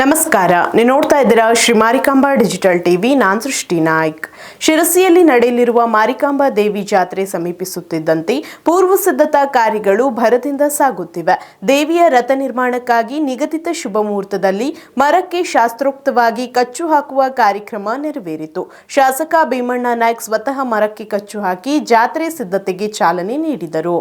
ನಮಸ್ಕಾರ, ನೀವು ನೋಡ್ತಾ ಇದ್ದೀರಾ ಶ್ರೀ ಮಾರಿಕಾಂಬಾ ಡಿಜಿಟಲ್ ಟಿವಿ. ನಾನು ಸೃಷ್ಟಿ ನಾಯ್ಕ್. ಶಿರಸಿಯಲ್ಲಿ ನಡೆಯಲಿರುವ ಮಾರಿಕಾಂಬಾ ದೇವಿ ಜಾತ್ರೆ ಸಮೀಪಿಸುತ್ತಿದ್ದಂತೆ ಪೂರ್ವ ಸಿದ್ಧತಾ ಕಾರ್ಯಗಳು ಭರದಿಂದ ಸಾಗುತ್ತಿವೆ. ದೇವಿಯ ರಥ ನಿರ್ಮಾಣಕ್ಕಾಗಿ ನಿಗದಿತ ಶುಭ ಮುಹೂರ್ತದಲ್ಲಿ ಮರಕ್ಕೆ ಶಾಸ್ತ್ರೋಕ್ತವಾಗಿ ಕಚ್ಚು ಹಾಕುವ ಕಾರ್ಯಕ್ರಮ ನೆರವೇರಿತು. ಶಾಸಕ ಭೀಮಣ್ಣ ನಾಯ್ಕ್ ಸ್ವತಃ ಮರಕ್ಕೆ ಕಚ್ಚು ಹಾಕಿ ಜಾತ್ರೆ ಸಿದ್ಧತೆಗೆ ಚಾಲನೆ ನೀಡಿದರು.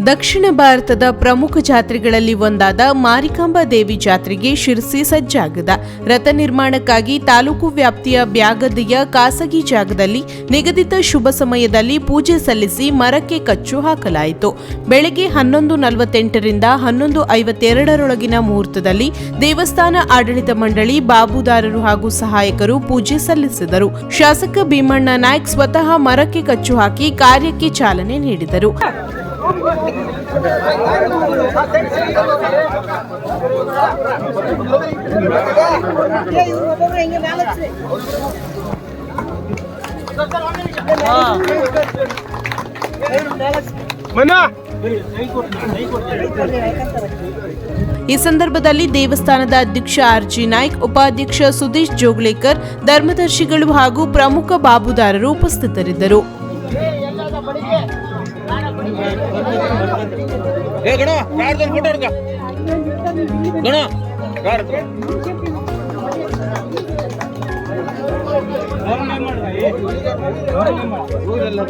ದಕ್ಷಿಣ ಭಾರತದ ಪ್ರಮುಖ ಜಾತ್ರೆಗಳಲ್ಲಿ ಒಂದಾದ ಮಾರಿಕಾಂಬಾ ದೇವಿ ಜಾತ್ರೆಗೆ ಶಿರಸಿ ಸಜ್ಜಾಗಿದೆ. ರಥ ನಿರ್ಮಾಣಕ್ಕಾಗಿ ತಾಲೂಕು ವ್ಯಾಪ್ತಿಯ ಬ್ಯಾಗದಿಯ ಖಾಸಗಿ ಜಾಗದಲ್ಲಿ ನಿಗದಿತ ಶುಭ ಸಮಯದಲ್ಲಿ ಪೂಜೆ ಸಲ್ಲಿಸಿ ಮರಕ್ಕೆ ಕಚ್ಚು ಹಾಕಲಾಯಿತು. ಬೆಳಗ್ಗೆ 11:48ರಿಂದ 11:52ರೊಳಗಿನ ಮುಹೂರ್ತದಲ್ಲಿ ದೇವಸ್ಥಾನ ಆಡಳಿತ ಮಂಡಳಿ, ಬಾಬುದಾರರು ಹಾಗೂ ಸಹಾಯಕರು ಪೂಜೆ ಸಲ್ಲಿಸಿದರು. ಶಾಸಕ ಭೀಮಣ್ಣ ನಾಯ್ಕ್ ಸ್ವತಃ ಮರಕ್ಕೆ ಕಚ್ಚು ಹಾಕಿ ಕಾರ್ಯಕ್ಕೆ ಚಾಲನೆ ನೀಡಿದರು. ಈ ಸಂದರ್ಭದಲ್ಲಿ ದೇವಸ್ಥಾನದ ಅಧ್ಯಕ್ಷ ಆರ್.ಜಿ. ನಾಯ್ಕ್, ಉಪಾಧ್ಯಕ್ಷ ಸುದೀಶ್ ಜೋಗ್ಲೇಕರ್, ಧರ್ಮದರ್ಶಿಗಳು ಹಾಗೂ ಪ್ರಮುಖ ಬಾಬುದಾರರು ಉಪಸ್ಥಿತರಿದ್ದರು. ಊರೆಲ್ಲ